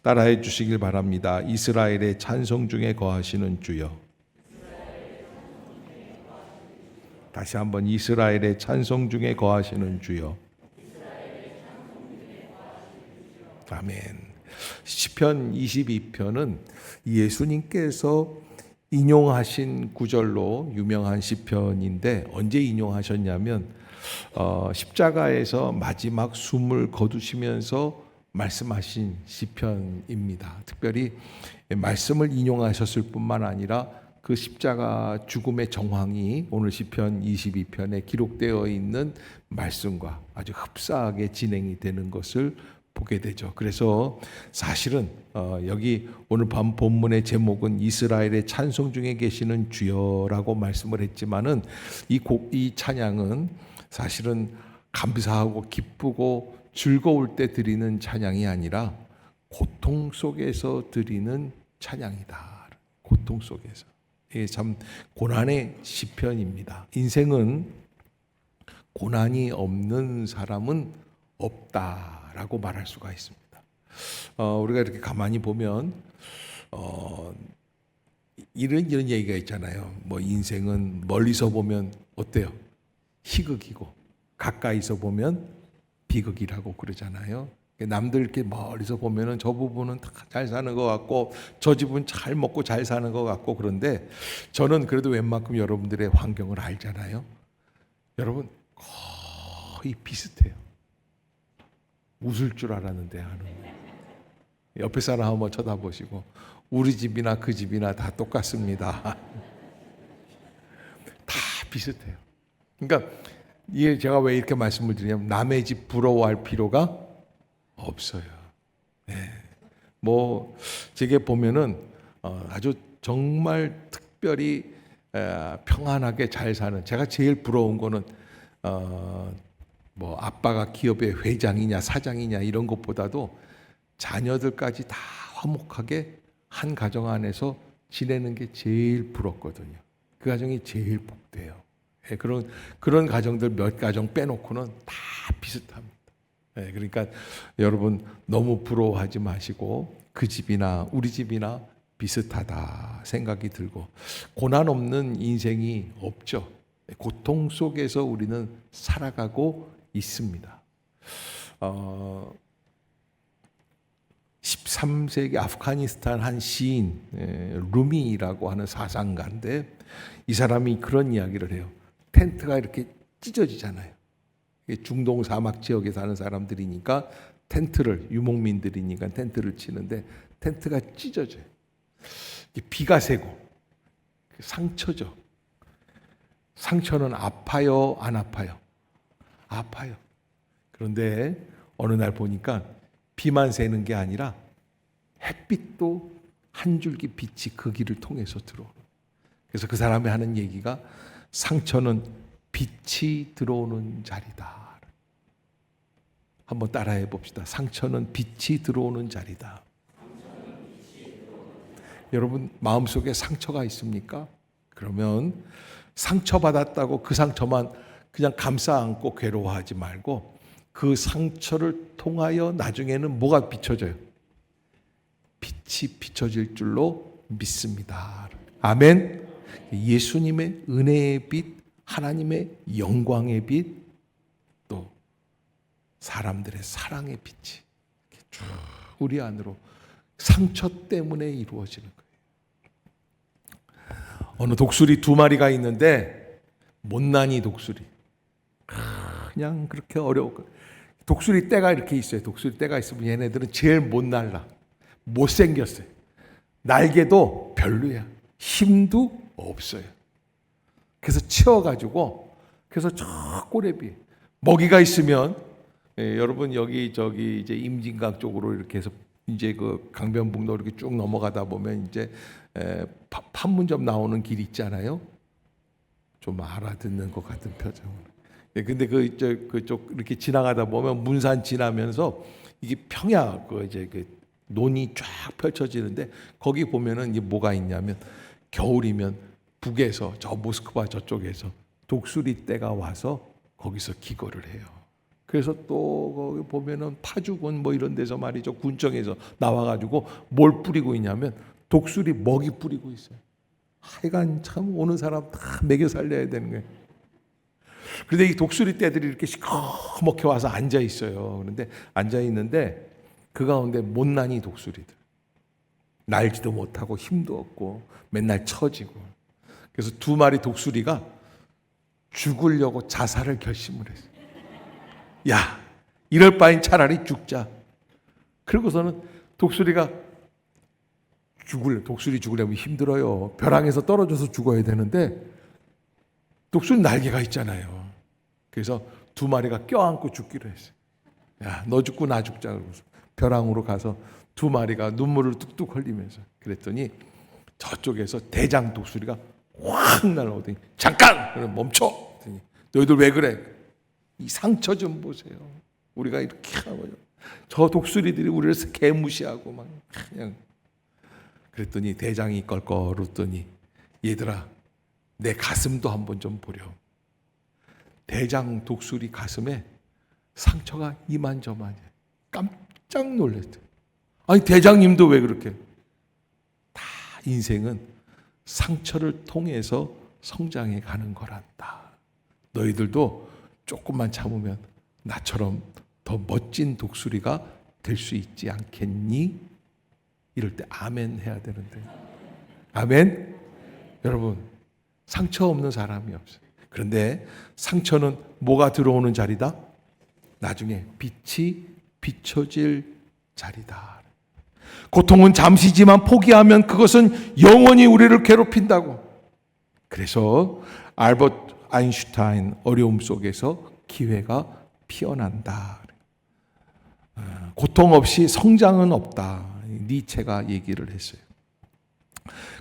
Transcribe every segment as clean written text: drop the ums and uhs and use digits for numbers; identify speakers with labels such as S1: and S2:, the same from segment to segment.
S1: 따라해 주시길 바랍니다. 이스라엘의 찬송 중에 거하시는 주여. 다시 한번 이스라엘의 찬송 중에 거하시는 주여. 아멘. 시편 22편은 예수님께서 인용하신 구절로 유명한 시편인데 언제 인용하셨냐면 십자가에서 마지막 숨을 거두시면서 말씀하신 시편입니다. 특별히 말씀을 인용하셨을 뿐만 아니라 그 십자가 죽음의 정황이 오늘 시편 22편에 기록되어 있는 말씀과 아주 흡사하게 진행이 되는 것을 보게 되죠. 그래서 사실은 여기 오늘 밤 본문의 제목은 이스라엘의 찬송 중에 계시는 주여라고 말씀을 했지만은 이 찬양은 사실은 감사하고 기쁘고 즐거울 때 드리는 찬양이 아니라 고통 속에서 드리는 찬양이다. 고통 속에서. 이게 참 고난의 시편입니다. 인생은 고난이 없는 사람은 없다라고 말할 수가 있습니다. 우리가 이렇게 가만히 보면 이런 얘기가 있잖아요. 뭐 인생은 멀리서 보면 어때요? 희극이고 가까이서 보면 비극이라고 그러잖아요. 남들 이렇게 멀리서 보면은 저 부분은 다 잘 사는 것 같고 저 집은 잘 먹고 잘 사는 것 같고 그런데 저는 그래도 웬만큼 여러분들의 환경을 알잖아요. 여러분 거의 비슷해요. 웃을 줄 알았는데 하는. 옆에 사람 한번 쳐다보시고 우리 집이나 그 집이나 다 똑같습니다. 다 비슷해요. 그러니까 이게 제가 왜 이렇게 말씀을 드리냐면 남의 집 부러워할 필요가 없어요. 네. 뭐 제게 보면은 아주 정말 특별히 평안하게 잘 사는 제가 제일 부러운 거는 뭐 아빠가 기업의 회장이냐 사장이냐 이런 것보다도 자녀들까지 다 화목하게 한 가정 안에서 지내는 게 제일 부럽거든요. 그 가정이 제일 복돼요. 예, 그런 가정들 몇 가정 빼놓고는 다 비슷합니다. 예, 그러니까 여러분 너무 부러워하지 마시고 그 집이나 우리 집이나 비슷하다 생각이 들고 고난 없는 인생이 없죠. 고통 속에서 우리는 살아가고 있습니다. 13세기 아프가니스탄 한 시인 루미라고 하는 사상가인데 이 사람이 그런 이야기를 해요. 텐트가 이렇게 찢어지잖아요. 중동 사막 지역에 사는 사람들이니까 텐트를 유목민들이니까 텐트를 치는데 텐트가 찢어져요. 비가 새고 상처죠. 상처는 아파요, 안 아파요? 아파요. 그런데 어느 날 보니까 비만 새는 게 아니라 햇빛도 한 줄기 빛이 그 길을 통해서 들어오는. 그래서 그 사람이 하는 얘기가 상처는 빛이 들어오는 자리다. 한번 따라해 봅시다. 상처는 빛이 들어오는 자리다. 여러분 마음속에 상처가 있습니까? 그러면 상처받았다고 그 상처만 그냥 감싸 안고 괴로워하지 말고 그 상처를 통하여 나중에는 뭐가 비춰져요? 빛이 비춰질 줄로 믿습니다. 아멘. 예수님의 은혜의 빛, 하나님의 영광의 빛, 또 사람들의 사랑의 빛이 쭉 우리 안으로 상처 때문에 이루어지는 거예요. 어느 독수리 두 마리가 있는데 못난이 독수리. 그냥 그렇게 어려워. 독수리 떼가 이렇게 있어요. 독수리 떼가 있으면 얘네들은 제일 못 날라. 못생겼어요. 날개도 별로야. 힘도 없어요. 그래서 치워가지고 그래서 저 꼬레비 먹이가 있으면 여러분 여기 저기 이제 임진강 쪽으로 이렇게 해서 이제 그 강변북로 이렇게 쭉 넘어가다 보면 이제 판문점 나오는 길 있잖아요. 좀 알아듣는 것 같은 표정으로. 근데 그쪽 이렇게 지나가다 보면 문산 지나면서 이게 평야 이제 그 논이 쫙 펼쳐지는데 거기 보면은 이게 뭐가 있냐면 겨울이면 북에서 저 모스크바 저쪽에서 독수리 떼가 와서 거기서 기거를 해요. 그래서 또 거기 보면은 파주군 뭐 이런 데서 말이죠, 군청에서 나와가지고 뭘 뿌리고 있냐면 독수리 먹이 뿌리고 있어요. 하여간 참 오는 사람 다 먹여 살려야 되는 거예요. 그런데 이 독수리 떼들이 이렇게 시커멓게 와서 앉아 있어요. 그런데 앉아 있는데 그 가운데 못난이 독수리들, 날지도 못하고 힘도 없고 맨날 처지고. 그래서 두 마리 독수리가 죽으려고 자살을 결심을 했어요. 야, 이럴 바엔 차라리 죽자. 그러고서는 독수리가 독수리 죽으려면 힘들어요. 벼랑에서 떨어져서 죽어야 되는데 독수리 날개가 있잖아요. 그래서 두 마리가 껴안고 죽기로 했어요. 야, 너 죽고 나 죽자. 그러고서 벼랑으로 가서 두 마리가 눈물을 뚝뚝 흘리면서, 그랬더니 저쪽에서 대장 독수리가 확 날아오더니 잠깐! 그럼 멈춰! 그랬더니 너희들 왜 그래? 이 상처 좀 보세요. 우리가 이렇게 하고 저 독수리들이 우리를 개무시하고 막 그냥. 그랬더니 대장이 껄껄 웃더니 얘들아, 내 가슴도 한번 좀 보렴. 대장 독수리 가슴에 상처가 이만저만이에요. 깜짝 놀랐대요. 아니 대장님도 왜 그렇게? 다 인생은 상처를 통해서 성장해 가는 거란다. 너희들도 조금만 참으면 나처럼 더 멋진 독수리가 될 수 있지 않겠니? 이럴 때 아멘 해야 되는데. 아멘? 여러분, 상처 없는 사람이 없어요. 그런데 상처는 뭐가 들어오는 자리다? 나중에 빛이 비춰질 자리다. 고통은 잠시지만 포기하면 그것은 영원히 우리를 괴롭힌다고. 그래서 알버트 아인슈타인, 어려움 속에서 기회가 피어난다. 고통 없이 성장은 없다. 니체가 얘기를 했어요.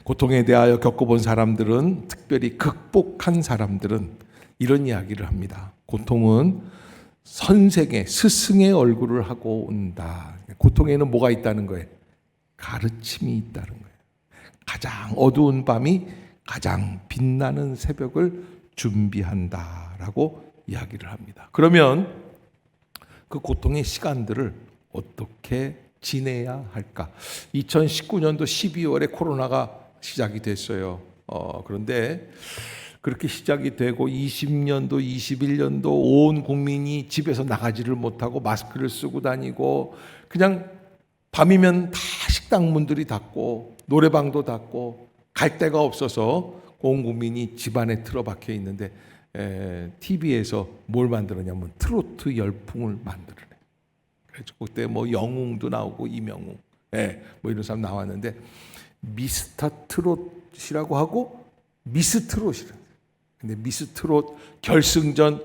S1: 고통에 대하여 겪어본 사람들은, 특별히 극복한 사람들은 이런 이야기를 합니다. 고통은 선생의, 스승의 얼굴을 하고 온다. 고통에는 뭐가 있다는 거예요? 가르침이 있다는 거예요. 가장 어두운 밤이 가장 빛나는 새벽을 준비한다라고 이야기를 합니다. 그러면 그 고통의 시간들을 어떻게 지내야 할까? 2019년도 12월에 코로나가 시작이 됐어요. 그런데 그렇게 시작이 되고 20년도, 21년도 온 국민이 집에서 나가지를 못하고 마스크를 쓰고 다니고, 그냥 밤이면 다 식당 문들이 닫고 노래방도 닫고 갈 데가 없어서 온 국민이 집안에 틀어박혀 있는데 TV에서 뭘 만들었냐면 트로트 열풍을 만들어내. 그래서 그때 뭐 영웅도 나오고 이명웅, 뭐 이런 사람 나왔는데 미스터 트롯이라고 하고 미스 트롯이라. 근데 미스 트롯 결승전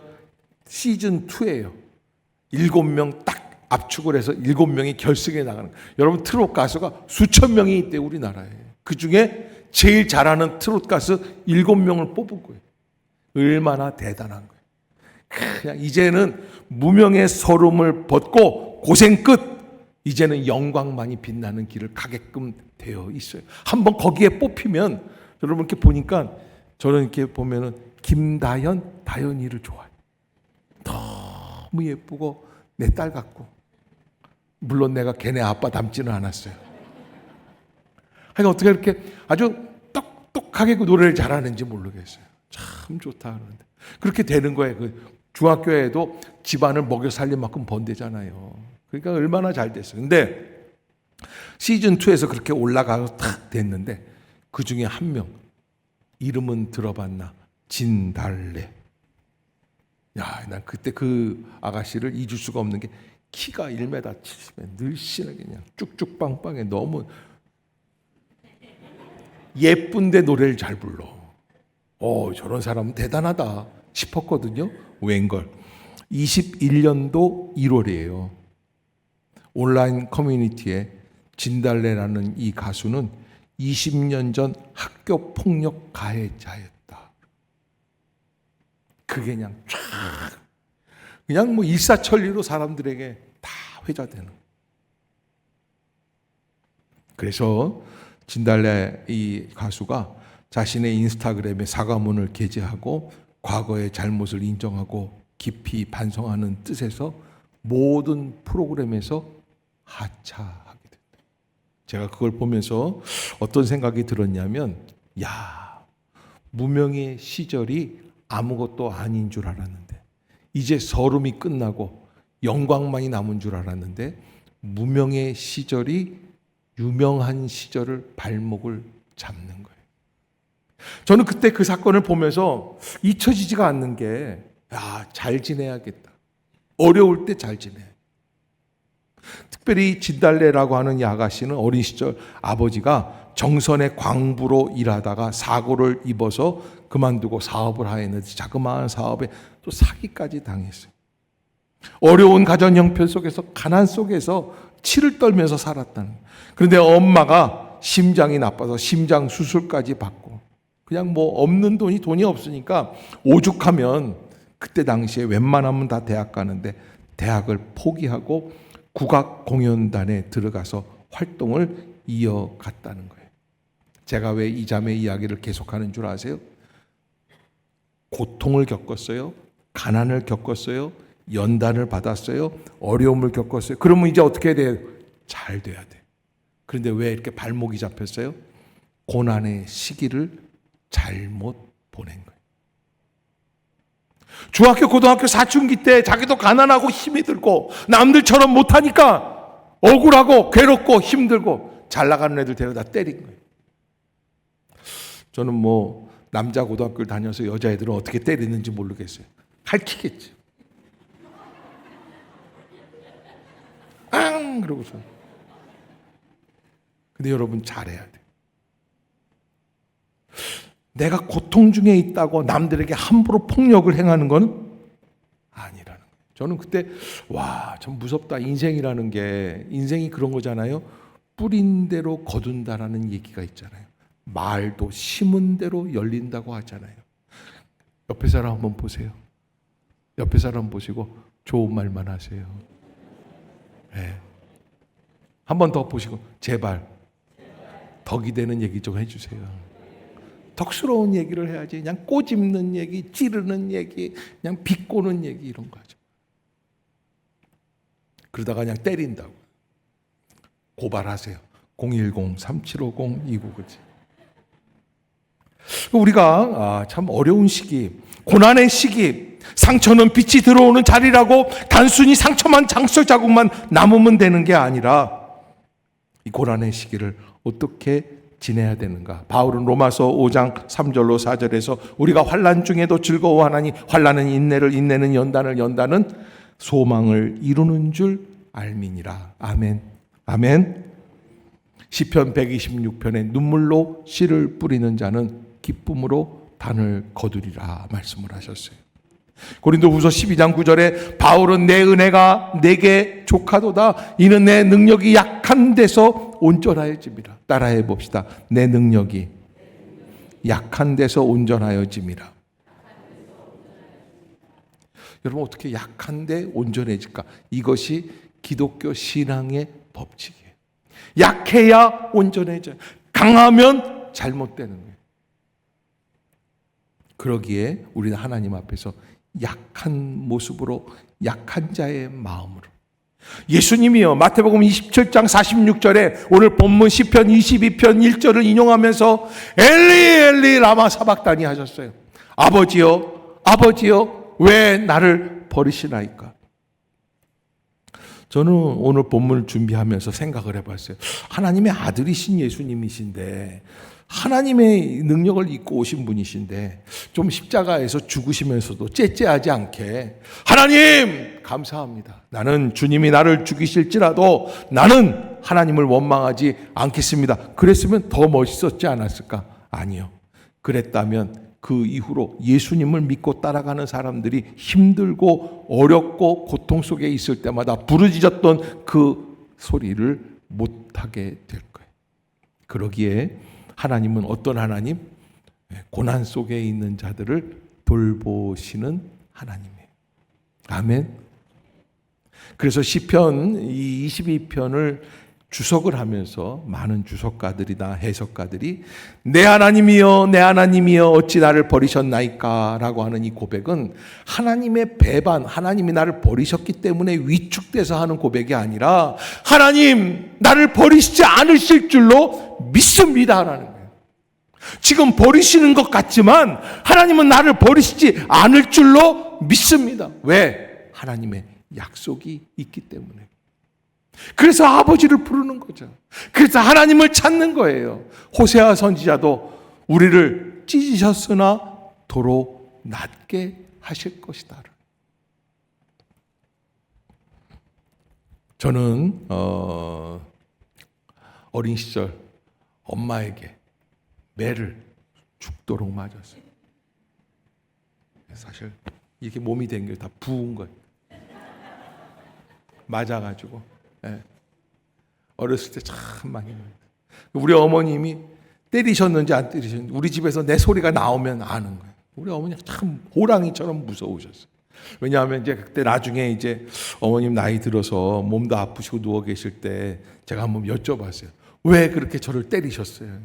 S1: 시즌 2예요. 7명 딱 압축을 해서 7명이 결승에 나가는 거예요. 여러분, 트롯 가수가 수천 명이 있대, 우리나라에. 그 중에 제일 잘하는 트롯 가수 7명을 뽑은 거예요. 얼마나 대단한 거예요. 그냥 이제는 무명의 서름을 벗고 고생 끝, 이제는 영광만이 빛나는 길을 가게끔 되어 있어요. 한번 거기에 뽑히면, 여러분 이렇게 보니까 저는 이렇게 보면은 김다현, 다현이를 좋아해요. 너무 예쁘고 내 딸 같고. 물론 내가 걔네 아빠 닮지는 않았어요. 하여간 어떻게 이렇게 아주 똑똑하게 그 노래를 잘하는지 모르겠어요. 참 좋다 그러는데 그렇게 되는 거예요. 그 중학교에도 집안을 먹여 살릴 만큼 번대잖아요. 그러니까 얼마나 잘 됐어요. 근데 시즌 2에서 그렇게 올라가서 탁 됐는데 그 중에 한 명, 이름은 들어봤나? 진달래. 야, 난 그때 그 아가씨를 잊을 수가 없는 게 키가 1m 70에 늘씬하게 그냥 쭉쭉 빵빵해. 너무 예쁜데 노래를 잘 불러. 저런 사람은 대단하다 싶었거든요. 웬걸. 21년도 1월이에요. 온라인 커뮤니티에 진달래라는 이 가수는 20년 전 학교 폭력 가해자였다. 그게 그냥 쫙 그냥 뭐 일사천리로 사람들에게 다 회자되는. 그래서 진달래 이 가수가 자신의 인스타그램에 사과문을 게재하고 과거의 잘못을 인정하고 깊이 반성하는 뜻에서 모든 프로그램에서 하차하게 된다. 제가 그걸 보면서 어떤 생각이 들었냐면, 무명의 시절이 아무것도 아닌 줄 알았는데, 이제 서름이 끝나고 영광만이 남은 줄 알았는데, 무명의 시절이 유명한 시절을 발목을 잡는 거예요. 저는 그때 그 사건을 보면서 잊혀지지가 않는 게, 잘 지내야겠다. 어려울 때 잘 지내. 특별히 진달래라고 하는 이 아가씨는 어린 시절 아버지가 정선의 광부로 일하다가 사고를 입어서 그만두고 사업을 하였는데, 자그마한 사업에 또 사기까지 당했어요. 어려운 가정 형편 속에서, 가난 속에서 치를 떨면서 살았다는 거예요. 그런데 엄마가 심장이 나빠서 심장 수술까지 받고, 그냥 없는 돈이 없으니까 오죽하면 그때 당시에 웬만하면 다 대학 가는데 대학을 포기하고 국악공연단에 들어가서 활동을 이어갔다는 거예요. 제가 왜 이 자매 이야기를 계속하는 줄 아세요? 고통을 겪었어요. 가난을 겪었어요. 연단을 받았어요. 어려움을 겪었어요. 그러면 이제 어떻게 해야 돼요? 잘 돼야 돼요. 그런데 왜 이렇게 발목이 잡혔어요? 고난의 시기를 잘못 보낸 거예요. 중학교, 고등학교 사춘기 때 자기도 가난하고 힘이 들고 남들처럼 못하니까 억울하고 괴롭고 힘들고 잘 나가는 애들 데려다 때린 거예요. 저는 남자 고등학교를 다녀서 여자애들은 어떻게 때리는지 모르겠어요. 할퀴겠죠. 그러고서. 근데 여러분 잘해야 돼요. 내가 고통 중에 있다고 남들에게 함부로 폭력을 행하는 건 아니라는 거예요. 저는 그때 참 무섭다. 인생이라는 게, 인생이 그런 거잖아요. 뿌린 대로 거둔다라는 얘기가 있잖아요. 말도 심은 대로 열린다고 하잖아요. 옆에 사람 한번 보세요. 옆에 사람 보시고 좋은 말만 하세요. 네. 한 번 더 보시고 제발 덕이 되는 얘기 좀 해주세요. 덕스러운 얘기를 해야지. 그냥 꼬집는 얘기, 찌르는 얘기, 그냥 비꼬는 얘기 이런 거 하죠. 그러다가 그냥 때린다고. 고발하세요. 010-3750-2997. 우리가 참 어려운 시기, 고난의 시기, 상처는 빛이 들어오는 자리라고 단순히 상처만, 장소 자국만 남으면 되는 게 아니라 이 고난의 시기를 어떻게 지내야 되는가? 바울은 로마서 5장 3절로 4절에서 우리가 환난 중에도 즐거워하나니 환난은 인내를, 인내는 연단을, 연단은 소망을 이루는 줄 알미니라. 아멘. 아멘. 시편 126편에 눈물로 씨를 뿌리는 자는 기쁨으로 단을 거두리라 말씀을 하셨어요. 고린도후서 12장 9절에 바울은 내 은혜가 내게 족하도다. 이는 내 능력이 약한 데서 온전하여짐이라. 따라해 봅시다. 내 능력이 약한 데서 온전하여짐이라. 여러분 어떻게 약한데 온전해질까? 이것이 기독교 신앙의 법칙이에요. 약해야 온전해져요. 강하면 잘못되는 거예요. 그러기에 우리는 하나님 앞에서 약한 모습으로, 약한 자의 마음으로. 예수님이요, 마태복음 27장 46절에 오늘 본문 시편 22편 1절을 인용하면서 엘리 엘리 라마 사박다니 하셨어요. 아버지요, 아버지요, 왜 나를 버리시나이까? 저는 오늘 본문을 준비하면서 생각을 해봤어요. 하나님의 아들이신 예수님이신데, 하나님의 능력을 입고 오신 분이신데 좀 십자가에서 죽으시면서도 째째하지 않게 하나님 감사합니다. 나는 주님이 나를 죽이실지라도 나는 하나님을 원망하지 않겠습니다. 그랬으면 더 멋있었지 않았을까? 아니요. 그랬다면 그 이후로 예수님을 믿고 따라가는 사람들이 힘들고 어렵고 고통 속에 있을 때마다 부르짖었던 그 소리를 못하게 될 거예요. 그러기에 하나님은 어떤 하나님? 고난 속에 있는 자들을 돌보시는 하나님이에요. 아멘. 그래서 시편 22편을 주석을 하면서 많은 주석가들이나 해석가들이 내 하나님이여 내 하나님이여 어찌 나를 버리셨나이까 라고 하는 이 고백은 하나님의 배반, 하나님이 나를 버리셨기 때문에 위축돼서 하는 고백이 아니라 하나님 나를 버리시지 않으실 줄로 믿습니다 라는 거예요. 지금 버리시는 것 같지만 하나님은 나를 버리시지 않을 줄로 믿습니다. 왜? 하나님의 약속이 있기 때문에. 그래서 아버지를 부르는 거죠. 그래서 하나님을 찾는 거예요. 호세아 선지자도 우리를 찢으셨으나 도로 낫게 하실 것이다. 저는 어린 시절 엄마에게 매를 죽도록 맞았어요. 사실 이렇게 몸이 된 게 다 부은 거예요. 맞아가지고. 네. 어렸을 때 참 많이 맞았어요. 우리 어머님이 때리셨는지 안 때리셨는지 우리 집에서 내 소리가 나오면 아는 거예요. 우리 어머니 참 호랑이처럼 무서우셨어요. 왜냐하면 이제 그때 나중에 이제 어머님 나이 들어서 몸도 아프시고 누워 계실 때 제가 한번 여쭤봤어요. 왜 그렇게 저를 때리셨어요?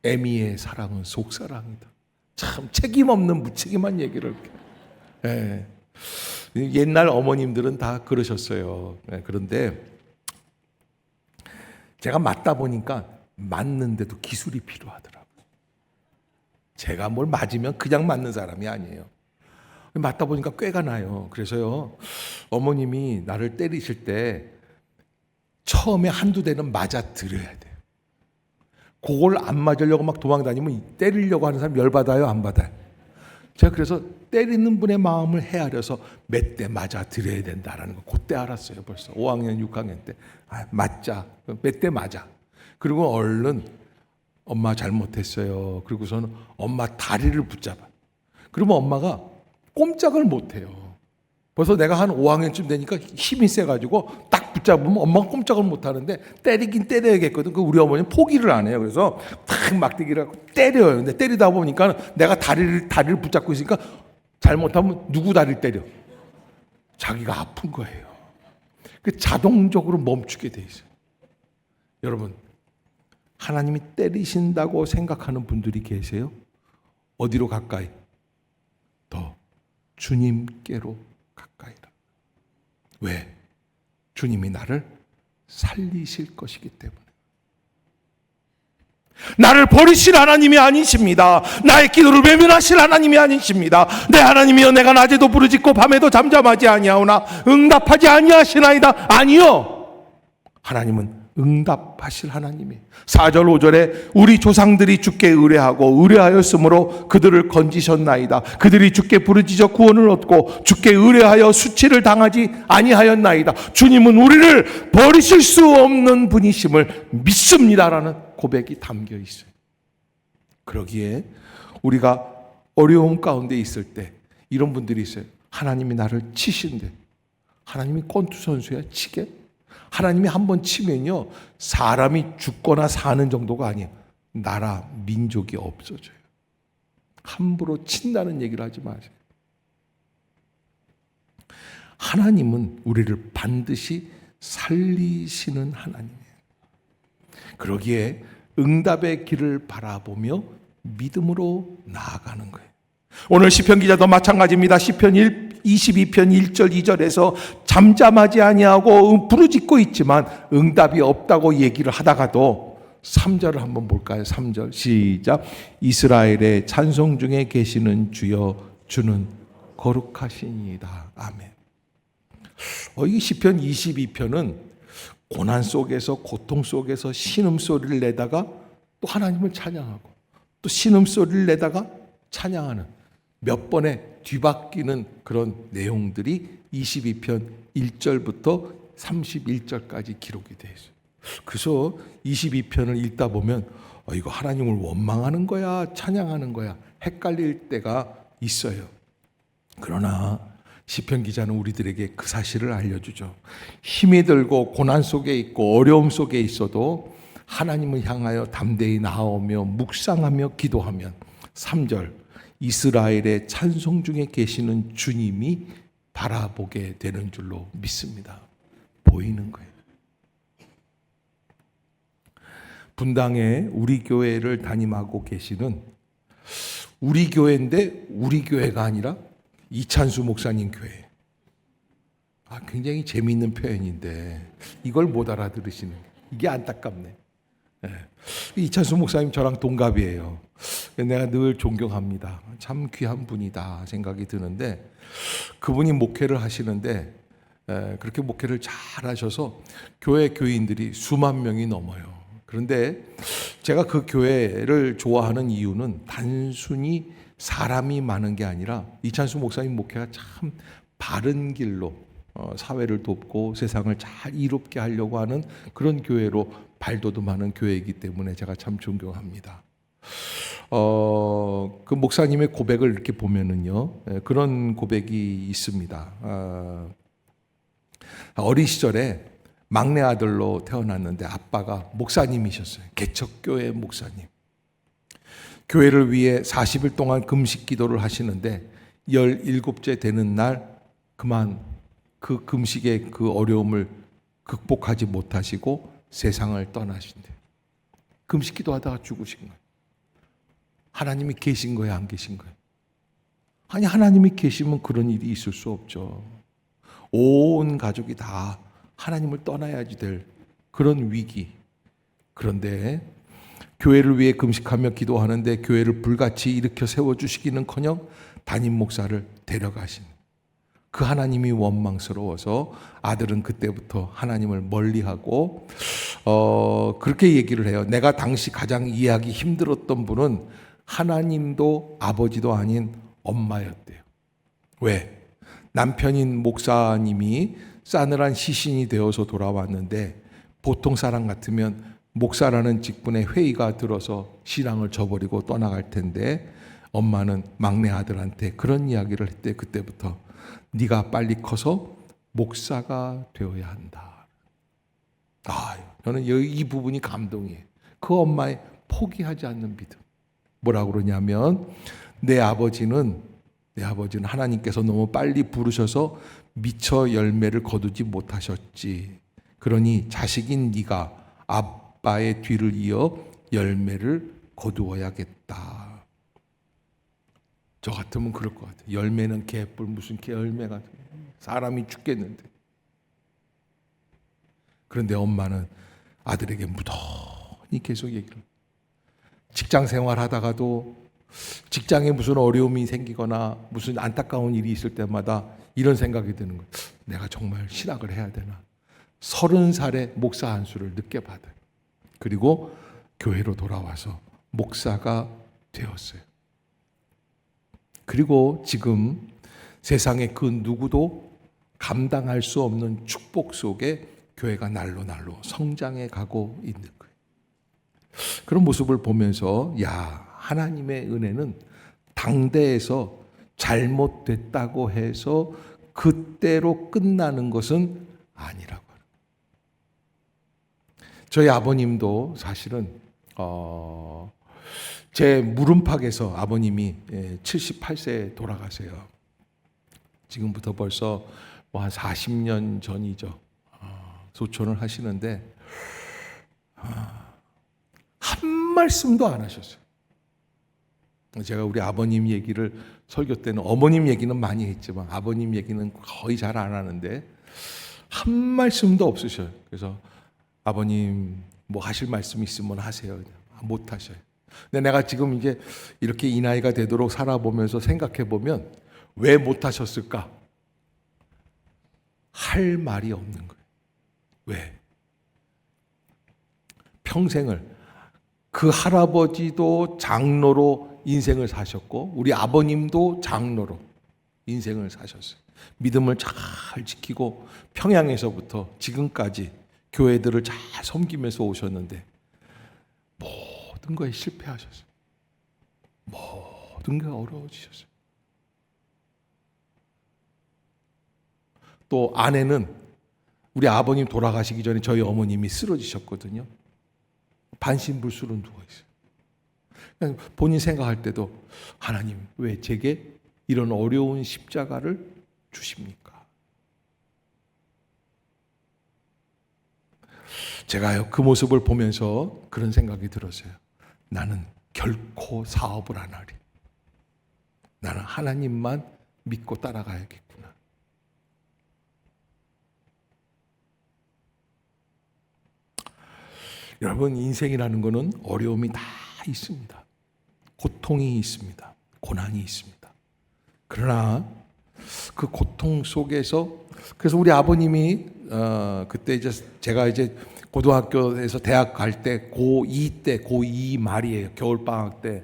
S1: 애미의 사랑은 속사랑이다. 참 책임 없는 무책임한 얘기를 이렇게. 예. 옛날 어머님들은 다 그러셨어요. 예. 그런데 제가 맞다 보니까 맞는데도 기술이 필요하더라고요. 제가 뭘 맞으면 그냥 맞는 사람이 아니에요. 맞다 보니까 꾀가 나요. 그래서요, 어머님이 나를 때리실 때 처음에 한두 대는 맞아 드려야 돼요. 그걸 안 맞으려고 막 도망다니면 때리려고 하는 사람 열받아요, 안 받아요? 제가 그래서 때리는 분의 마음을 헤아려서 몇 대 맞아 드려야 된다라는 거 그때 알았어요. 벌써 5학년, 6학년 때. 맞자. 몇 대 맞아. 그리고 얼른 엄마 잘못했어요. 그리고서는 엄마 다리를 붙잡아. 그러면 엄마가 꼼짝을 못해요. 벌써 내가 한 5학년쯤 되니까 힘이 세가지고 딱 붙잡으면 엄마가 꼼짝을 못하는데 때리긴 때려야겠거든. 그 우리 어머니는 포기를 안 해요. 그래서 탁 막대기를 하고 때려요. 근데 때리다 보니까 내가 다리를 붙잡고 있으니까 잘못하면 누구 다리를 때려? 자기가 아픈 거예요. 그 자동적으로 멈추게 돼 있어요. 여러분, 하나님이 때리신다고 생각하는 분들이 계세요? 어디로 가까이? 더 주님께로 가까이라. 왜? 주님이 나를 살리실 것이기 때문에. 나를 버리실 하나님이 아니십니다. 나의 기도를 외면하실 하나님이 아니십니다. 내 하나님이여 내가 낮에도 부르짖고 밤에도 잠잠하지 아니하오나 응답하지 아니하시나이다. 아니요. 하나님은 응답하실 하나님이에요. 4절 5절에 우리 조상들이 주께 의뢰하고 의뢰하였으므로 그들을 건지셨나이다. 그들이 주께 부르짖어 구원을 얻고 주께 의뢰하여 수치를 당하지 아니하였나이다. 주님은 우리를 버리실 수 없는 분이심을 믿습니다라는 고백이 담겨 있어요. 그러기에 우리가 어려움 가운데 있을 때 이런 분들이 있어요. 하나님이 나를 치신대. 하나님이 권투선수야 치게? 하나님이 한번 치면요, 사람이 죽거나 사는 정도가 아니에요. 나라, 민족이 없어져요. 함부로 친다는 얘기를 하지 마세요. 하나님은 우리를 반드시 살리시는 하나님이에요. 그러기에 응답의 길을 바라보며 믿음으로 나아가는 거예요. 오늘 시편 기자도 마찬가지입니다. 시편 22편 1절 2절에서 잠잠하지 아니하고 부르짖고 있지만 응답이 없다고 얘기를 하다가도 3절을 한번 볼까요? 3절 시작. 이스라엘의 찬송 중에 계시는 주여 주는 거룩하시니이다. 아멘. 이 시편 22편은 고난 속에서 고통 속에서 신음소리를 내다가 또 하나님을 찬양하고 또 신음소리를 내다가 찬양하는 몇 번의 뒤바뀌는 그런 내용들이 22편 1절부터 31절까지 기록이 되어 있어요. 그래서 22편을 읽다 보면 이거 하나님을 원망하는 거야 찬양하는 거야 헷갈릴 때가 있어요. 그러나 시편 기자는 우리들에게 그 사실을 알려주죠. 힘이 들고 고난 속에 있고 어려움 속에 있어도 하나님을 향하여 담대히 나아오며 묵상하며 기도하면 3절 이스라엘의 찬송 중에 계시는 주님이 바라보게 되는 줄로 믿습니다. 보이는 거예요. 분당에 우리 교회를 담임하고 계시는 우리 교회인데 우리 교회가 아니라 이찬수 목사님 교회. 굉장히 재미있는 표현인데 이걸 못 알아들으시는 이게 안타깝네. 이찬수 목사님 저랑 동갑이에요. 내가 늘 존경합니다. 참 귀한 분이다 생각이 드는데 그분이 목회를 하시는데 그렇게 목회를 잘 하셔서 교회 교인들이 수만 명이 넘어요. 그런데 제가 그 교회를 좋아하는 이유는 단순히 사람이 많은 게 아니라 이찬수 목사님 목회가 참 바른 길로 사회를 돕고 세상을 잘 이롭게 하려고 하는 그런 교회로 발돋움하는 교회이기 때문에 제가 참 존경합니다. 그 목사님의 고백을 이렇게 보면은요, 그런 고백이 있습니다. 어린 시절에 막내 아들로 태어났는데 아빠가 목사님이셨어요. 개척교회 목사님. 교회를 위해 40일 동안 금식 기도를 하시는데 17째 되는 날 그만 그 금식의 그 어려움을 극복하지 못하시고 세상을 떠나신대요. 금식 기도하다가 죽으신 거예요. 하나님이 계신 거예요, 안 계신 거예요? 아니, 하나님이 계시면 그런 일이 있을 수 없죠. 온 가족이 다 하나님을 떠나야지 될 그런 위기. 그런데 교회를 위해 금식하며 기도하는데 교회를 불같이 일으켜 세워주시기는커녕 담임 목사를 데려가신 그 하나님이 원망스러워서 아들은 그때부터 하나님을 멀리하고 그렇게 얘기를 해요. 내가 당시 가장 이해하기 힘들었던 분은 하나님도 아버지도 아닌 엄마였대요. 왜? 남편인 목사님이 싸늘한 시신이 되어서 돌아왔는데 보통 사람 같으면 목사라는 직분에 회의가 들어서 신앙을 저버리고 떠나갈 텐데 엄마는 막내 아들한테 그런 이야기를 했대. 그때부터 네가 빨리 커서 목사가 되어야 한다. 저는 이 부분이 감동이에요. 그 엄마의 포기하지 않는 믿음. 뭐라고 그러냐면 내 아버지는 하나님께서 너무 빨리 부르셔서 미처 열매를 거두지 못하셨지. 그러니 자식인 네가 아빠의 뒤를 이어 열매를 거두어야겠다. 저 같으면 그럴 것 같아요. 열매는 개뿔 무슨 개열매가 사람이 죽겠는데. 그런데 엄마는 아들에게 무던히 계속 얘기를. 직장 생활하다가도 직장에 무슨 어려움이 생기거나 무슨 안타까운 일이 있을 때마다 이런 생각이 드는 거예요. 내가 정말 신학을 해야 되나. 30살에 목사 안수를 늦게 받아요. 그리고 교회로 돌아와서 목사가 되었어요. 그리고 지금 세상에 그 누구도 감당할 수 없는 축복 속에 교회가 날로 성장해 가고 있는 거예요. 그런 모습을 보면서 하나님의 은혜는 당대에서 잘못됐다고 해서 그때로 끝나는 것은 아니라고. 저희 아버님도 사실은 제 무릎팍에서 아버님이 78세에 돌아가세요. 지금부터 벌써 한 40년 전이죠. 소천을 하시는데 한 말씀도 안 하셨어요. 제가 우리 아버님 얘기를 설교 때는 어머님 얘기는 많이 했지만 아버님 얘기는 거의 잘 안 하는데 한 말씀도 없으셔요. 그래서 아버님 뭐 하실 말씀 있으면 하세요. 못 하셔요. 근데 내가 지금 이제 이렇게 이 나이가 되도록 살아보면서 생각해 보면 왜 못 하셨을까? 할 말이 없는 거예요. 왜? 평생을 그 할아버지도 장로로 인생을 사셨고 우리 아버님도 장로로 인생을 사셨어요. 믿음을 잘 지키고 평양에서부터 지금까지 교회들을 잘 섬기면서 오셨는데 모든 거에 실패하셨어요. 모든 게 어려워지셨어요. 또 아내는 우리 아버님 돌아가시기 전에 저희 어머님이 쓰러지셨거든요. 반신불수로 누워있어요. 본인 생각할 때도 하나님 왜 제게 이런 어려운 십자가를 주십니까? 제가요, 그 모습을 보면서 그런 생각이 들었어요. 나는 결코 사업을 안 하리. 나는 하나님만 믿고 따라가야겠구나. 여러분, 인생이라는 것은 어려움이 다 있습니다. 고통이 있습니다. 고난이 있습니다. 그러나 그 고통 속에서, 그래서 우리 아버님이 그때 이제 제가 이제 고등학교에서 대학 갈 때 고2 말이에요. 겨울 방학 때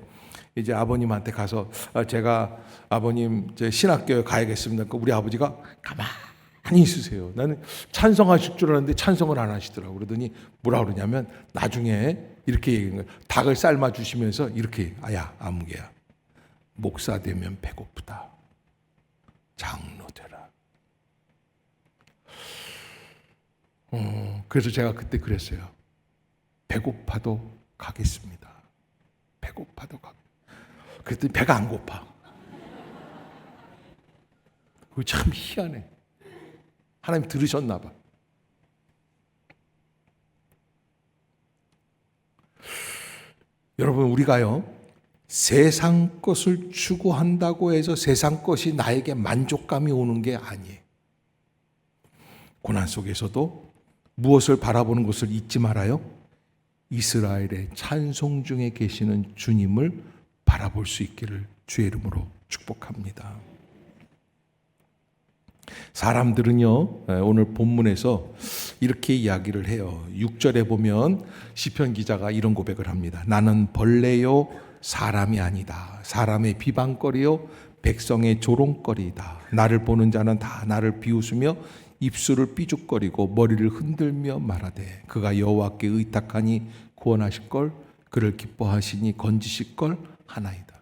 S1: 이제 아버님한테 가서 제가 아버님 이제 신학교에 가야겠습니다. 우리 아버지가 가만히 있으세요. 나는 찬성하실 줄 알았는데 찬성을 안 하시더라고요. 그러더니 뭐라 그러냐면 나중에 이렇게 얘기한 거예요. 닭을 삶아 주시면서 이렇게, 아야 아무개야, 목사 되면 배고프다. 장로 되라. 그래서 제가 그때 그랬어요. 배고파도 가겠습니다. 배고파도 가. 그랬더니 배가 안 고파. 그거 참 희한해. 하나님 들으셨나 봐. 여러분, 우리가요, 세상 것을 추구한다고 해서 세상 것이 나에게 만족감이 오는 게 아니에요. 고난 속에서도 무엇을 바라보는 것을 잊지 말아요. 이스라엘의 찬송 중에 계시는 주님을 바라볼 수 있기를 주의 이름으로 축복합니다. 사람들은요, 오늘 본문에서 이렇게 이야기를 해요. 6절에 보면 시편 기자가 이런 고백을 합니다. 나는 벌레요 사람이 아니다. 사람의 비방거리요 백성의 조롱거리이다. 나를 보는 자는 다 나를 비웃으며 입술을 삐죽거리고 머리를 흔들며 말하되 그가 여호와께 의탁하니 구원하실 걸, 그를 기뻐하시니 건지실 걸 하나이다.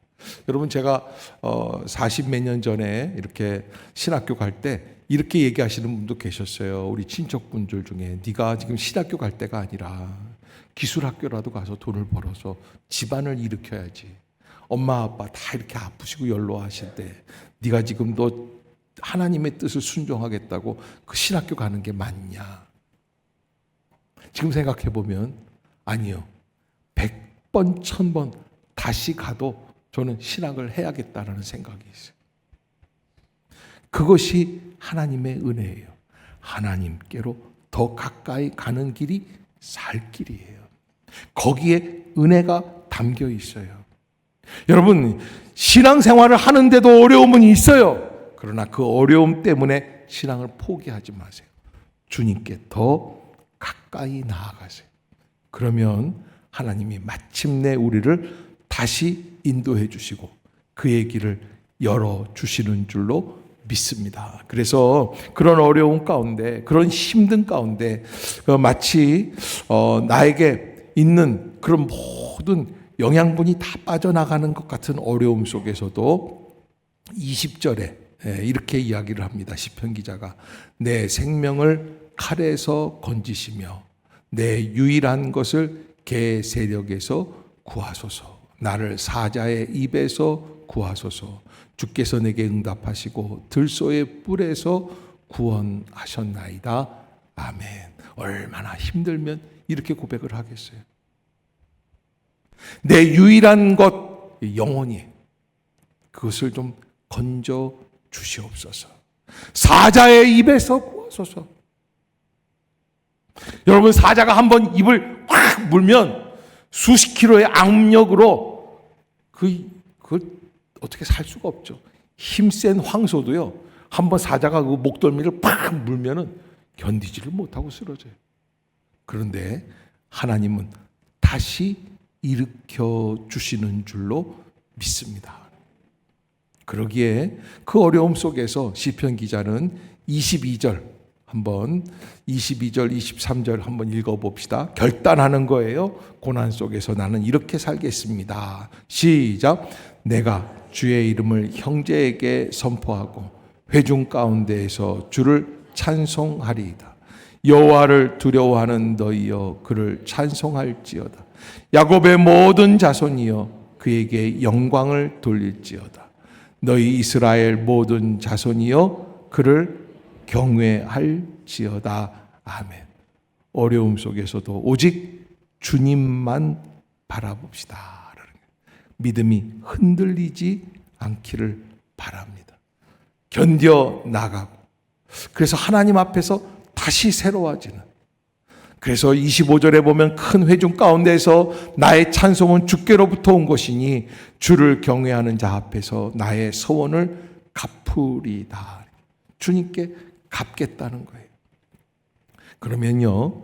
S1: 여러분, 제가 40몇 년 전에 이렇게 신학교 갈 때 이렇게 얘기하시는 분도 계셨어요. 우리 친척분들 중에 네가 지금 신학교 갈 때가 아니라 기술학교라도 가서 돈을 벌어서 집안을 일으켜야지. 엄마 아빠 다 이렇게 아프시고 연로하실 때 네가 지금 너 하나님의 뜻을 순종하겠다고 그 신학교 가는 게 맞냐? 지금 생각해 보면 아니요. 100번 1000번 다시 가도 저는 신학을 해야겠다라는 생각이 있어요. 그것이 하나님의 은혜예요. 하나님께로 더 가까이 가는 길이 살 길이에요. 거기에 은혜가 담겨 있어요. 여러분, 신앙생활을 하는데도 어려움은 있어요. 그러나 그 어려움 때문에 신앙을 포기하지 마세요. 주님께 더 가까이 나아가세요. 그러면 하나님이 마침내 우리를 다시 인도해 주시고 그의 길을 열어주시는 줄로 믿습니다. 그래서 그런 어려움 가운데, 그런 힘든 가운데 마치 나에게 있는 그런 모든 영양분이 다 빠져나가는 것 같은 어려움 속에서도 20절에 이렇게 이야기를 합니다. 시편 기자가 내 생명을 칼에서 건지시며 내 유일한 것을 개 세력에서 구하소서. 나를 사자의 입에서 구하소서. 주께서 내게 응답하시고 들소의 뿔에서 구원하셨나이다. 아멘. 얼마나 힘들면 이렇게 고백을 하겠어요. 내 유일한 것, 영혼이 그것을 좀 건져 주시옵소서. 사자의 입에서 구하소서. 여러분, 사자가 한번 입을 확 물면 수십 킬로의 악력으로 그걸 어떻게 살 수가 없죠. 힘센 황소도요, 한번 사자가 그 목덜미를 팍 물면은 견디지를 못하고 쓰러져요. 그런데 하나님은 다시 일으켜 주시는 줄로 믿습니다. 그러기에 그 어려움 속에서 시편 기자는 22절 23절 한번 읽어봅시다. 결단하는 거예요. 고난 속에서 나는 이렇게 살겠습니다. 시작. 내가 주의 이름을 형제에게 선포하고 회중 가운데에서 주를 찬송하리이다. 여호와를 두려워하는 너희여 그를 찬송할지어다. 야곱의 모든 자손이여 그에게 영광을 돌릴지어다. 너희 이스라엘 모든 자손이여 그를 경외할지어다. 아멘. 어려움 속에서도 오직 주님만 바라봅시다. 믿음이 흔들리지 않기를 바랍니다. 견뎌 나가고, 그래서 하나님 앞에서 다시 새로워지는, 그래서 25절에 보면 큰 회중 가운데서 나의 찬송은 주께로부터 온 것이니 주를 경외하는 자 앞에서 나의 소원을 갚으리다. 주님께 갚겠다는 거예요. 그러면요,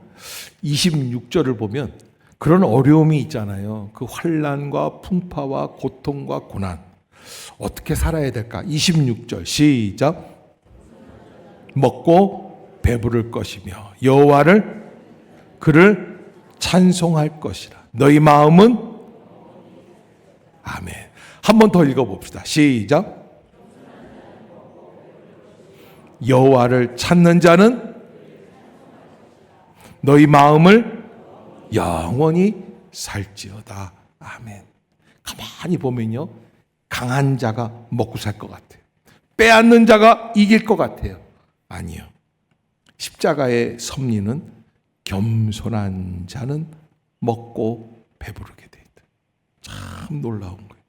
S1: 26절을 보면 그런 어려움이 있잖아요. 그 환난과 풍파와 고통과 고난, 어떻게 살아야 될까? 26절 시작. 먹고 배부를 것이며 여호와를 그를 찬송할 것이라. 너희 마음은, 아멘. 한 번 더 읽어봅시다. 시작. 여호와를 찾는 자는 너희 마음을 영원히 살지어다. 아멘. 가만히 보면요, 강한 자가 먹고 살 것 같아요. 빼앗는 자가 이길 것 같아요. 아니요. 십자가의 섭리는 겸손한 자는 먹고 배부르게 돼 있다. 참 놀라운 거예요.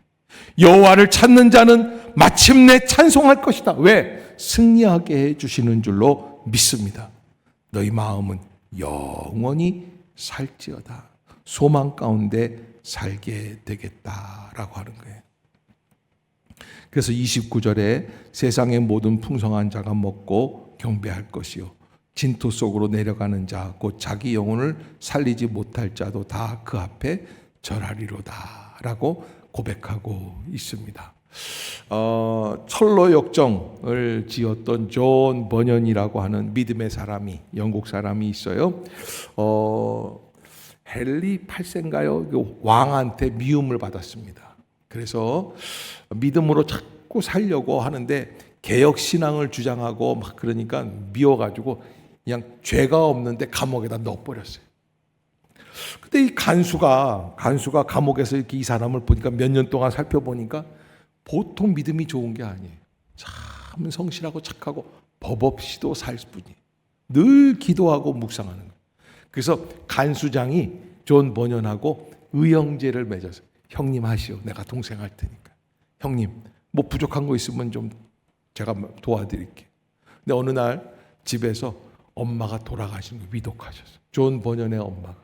S1: 여호와를 찾는 자는 마침내 찬송할 것이다. 왜? 승리하게 해주시는 줄로 믿습니다. 너희 마음은 영원히 살지어다. 소망 가운데 살게 되겠다라고 하는 거예요. 그래서 29절에 세상의 모든 풍성한 자가 먹고 경배할 것이요 진토 속으로 내려가는 자 곧 자기 영혼을 살리지 못할 자도 다 그 앞에 절하리로다 라고 고백하고 있습니다. 철로 역정을 지었던 존 버년이라고 하는 믿음의 사람이, 영국 사람이 있어요. 헨리 8세인가요? 왕한테 미움을 받았습니다. 그래서 믿음으로 자꾸 살려고 하는데 개혁신앙을 주장하고 막 그러니까 미워가지고 그냥 죄가 없는데 감옥에다 넣어버렸어요. 근데 이 간수가 감옥에서 이렇게 이 사람을 보니까 몇 년 동안 살펴보니까 보통 믿음이 좋은 게 아니에요. 참 성실하고 착하고 법 없이도 살 뿐이, 늘 기도하고 묵상하는 거예요. 그래서 간수장이 존 버년하고 의형제를 맺어서 형님 하시오. 내가 동생 할 테니까. 형님 뭐 부족한 거 있으면 좀 제가 도와드릴게요. 근데 어느 날 집에서 엄마가 돌아가신 거 위독하셨어요. 존 버년의 엄마가.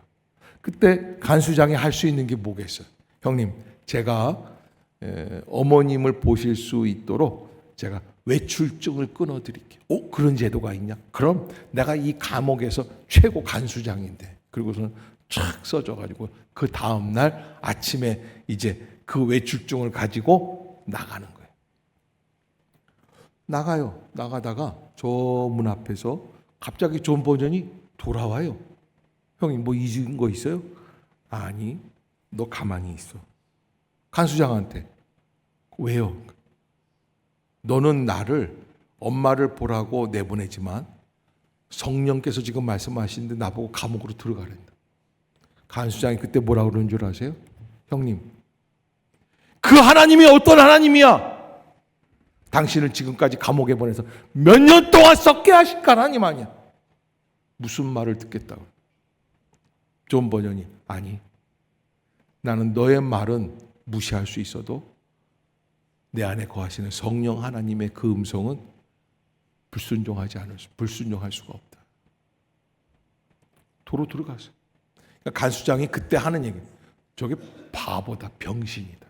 S1: 그때 간수장이 할 수 있는 게 뭐겠어요? 형님, 제가 어머님을 보실 수 있도록 제가 외출증을 끊어드릴게요. 오, 그런 제도가 있냐? 그럼 내가 이 감옥에서 최고 간수장인데. 그리고서는 촥 써줘가지고 그 다음날 아침에 이제 그 외출증을 가지고 나가는 거예요. 나가요. 나가다가 저 문 앞에서 갑자기 존 버전이 돌아와요. 형님 뭐 잊은 거 있어요? 아니, 너 가만히 있어. 간수장한테. 왜요? 너는 나를 엄마를 보라고 내보내지만 성령께서 지금 말씀하시는데 나보고 감옥으로 들어가란다. 간수장이 그때 뭐라 그러는 줄 아세요? 형님, 그 하나님이 어떤 하나님이야? 당신을 지금까지 감옥에 보내서 몇 년 동안 썩게 하실 하나님 아니야. 무슨 말을 듣겠다고. 존 버년이 아니, 나는 너의 말은 무시할 수 있어도 내 안에 거하시는 성령 하나님의 그 음성은 불순종할 수가 없다. 도로 들어갔어요. 그러니까 간수장이 그때 하는 얘기, 저게 바보다, 병신이다.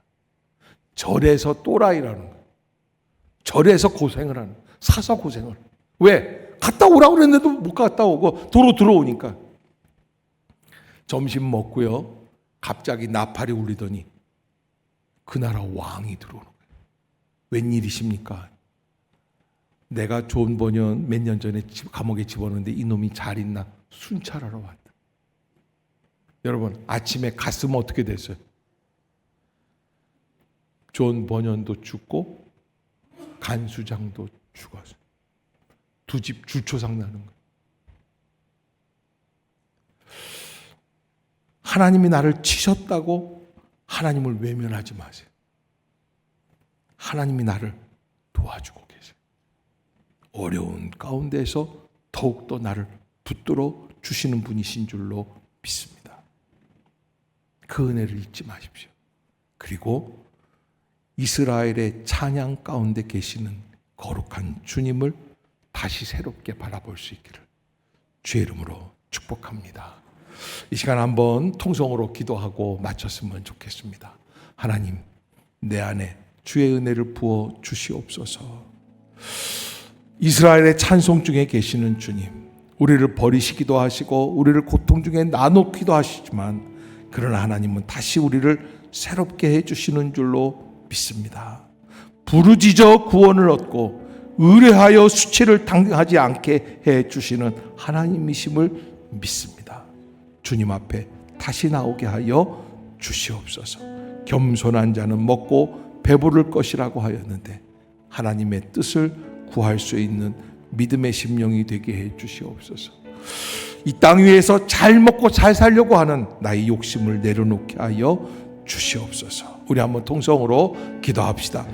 S1: 절에서 또라이라는 거예요. 절에서 고생을 하는, 사서 고생을. 왜? 갔다 오라고 그랬는데도 못 갔다 오고 도로 들어오니까. 점심 먹고요, 갑자기 나팔이 울리더니 그 나라 왕이 들어오는 거예요. 웬일이십니까? 내가 존 버년 몇 년 전에 감옥에 집어넣는데 이놈이 잘 있나 순찰하러 왔다. 여러분, 아침에 갔으면 어떻게 됐어요? 존 버년도 죽고 간수장도 죽었어요. 두 집 줄초상 나는 거예요. 하나님이 나를 치셨다고 하나님을 외면하지 마세요. 하나님이 나를 도와주고 계세요. 어려운 가운데서 더욱더 나를 붙들어 주시는 분이신 줄로 믿습니다. 그 은혜를 잊지 마십시오. 그리고 이스라엘의 찬양 가운데 계시는 거룩한 주님을 다시 새롭게 바라볼 수 있기를 주의 이름으로 축복합니다. 이 시간 한번 통성으로 기도하고 마쳤으면 좋겠습니다. 하나님, 내 안에 주의 은혜를 부어 주시옵소서. 이스라엘의 찬송 중에 계시는 주님, 우리를 버리시기도 하시고 우리를 고통 중에 나놓기도 하시지만 그러나 하나님은 다시 우리를 새롭게 해주시는 줄로 믿습니다. 부르짖어 구원을 얻고 의뢰하여 수치를 당하지 않게 해주시는 하나님이심을 믿습니다. 주님 앞에 다시 나오게 하여 주시옵소서. 겸손한 자는 먹고 배부를 것이라고 하였는데 하나님의 뜻을 구할 수 있는 믿음의 심령이 되게 해 주시옵소서. 이 땅 위에서 잘 먹고 잘 살려고 하는 나의 욕심을 내려놓게 하여 주시옵소서. 우리 한번 통성으로 기도합시다.